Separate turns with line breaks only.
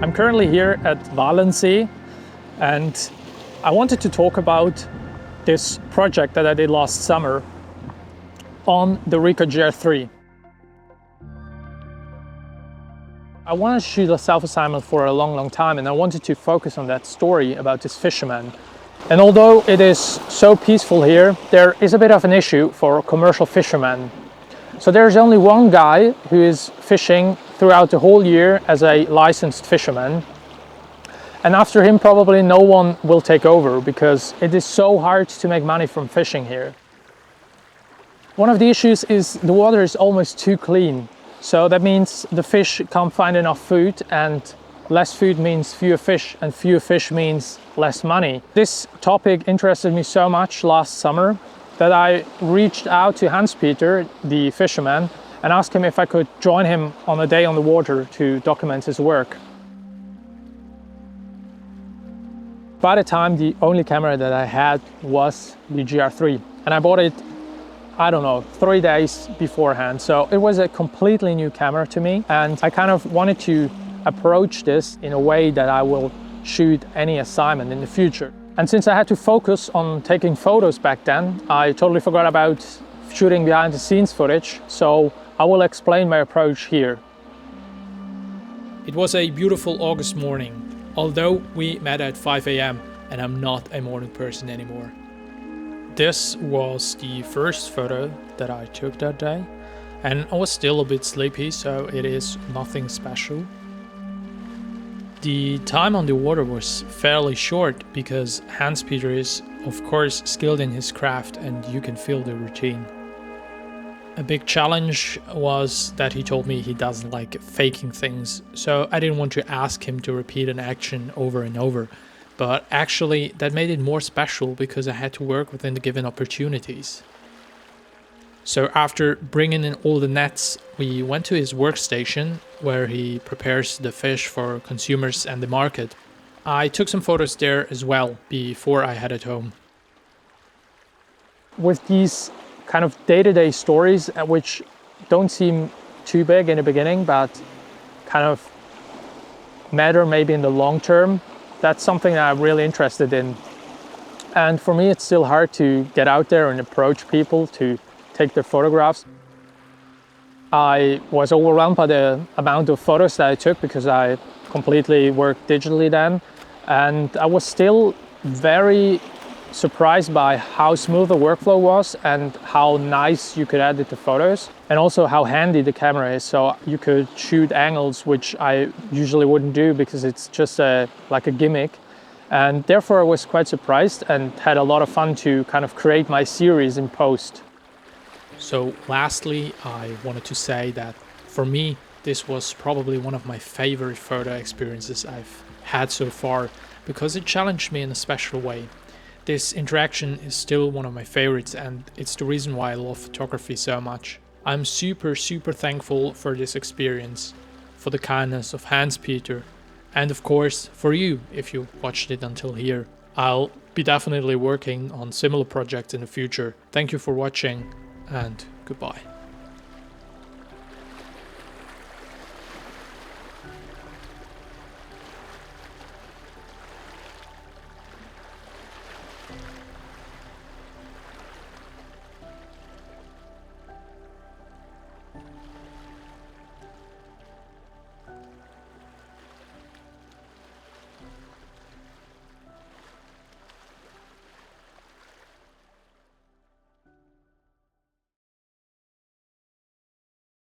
I'm currently here at Walensee, and I wanted to talk about this project that I did last summer on the Ricoh GR3. I wanted to shoot a self-assignment for a long time, and I wanted to focus on that story about this fisherman. And although it is so peaceful here, there is a bit of an issue for commercial fishermen. So there's only one guy who is fishing throughout the whole year as a licensed fisherman. And after him, probably no one will take over because it is so hard to make money from fishing here. One of the issues is the water is almost too clean. So that means the fish can't find enough food, and less food means fewer fish, and fewer fish means less money. This topic interested me so much last summer that I reached out to Hans-Peter, the fisherman, and asked him if I could join him on a day on the water to document his work. By the time, the only camera that I had was the GR3, and I bought it, I don't know, 3 days beforehand. So it was a completely new camera to me, and I kind of wanted to approach this in a way that I will shoot any assignment in the future. And since I had to focus on taking photos back then, I totally forgot about shooting behind the scenes footage, so I will explain my approach here. It was a beautiful August morning, although we met at 5 AM and I'm not a morning person anymore. This was the first photo that I took that day, and I was still a bit sleepy, so it is nothing special. The time on the water was fairly short because Hans-Peter is, of course, skilled in his craft, and you can feel the routine. A big challenge was that he told me he doesn't like faking things, so I didn't want to ask him to repeat an action over and over. But actually, that made it more special because I had to work within the given opportunities. So after bringing in all the nets, we went to his workstation where he prepares the fish for consumers and the market. I took some photos there as well before I headed home. With these kind of day-to-day stories, which don't seem too big in the beginning, but kind of matter maybe in the long term, that's something that I'm really interested in. And for me, it's still hard to get out there and approach people to take their photographs. I was overwhelmed by the amount of photos that I took because I completely worked digitally then. And I was still very surprised by how smooth the workflow was and how nice you could edit the photos, and also how handy the camera is. So you could shoot angles which I usually wouldn't do because it's just like a gimmick. And therefore I was quite surprised and had a lot of fun to kind of create my series in post. So lastly, I wanted to say that for me, this was probably one of my favorite photo experiences I've had so far because it challenged me in a special way. This interaction is still one of my favorites, and it's the reason why I love photography so much. I'm super thankful for this experience, for the kindness of Hans-Peter, and of course for you if you watched it until here. I'll be definitely working on similar projects in the future. Thank you for watching, and goodbye.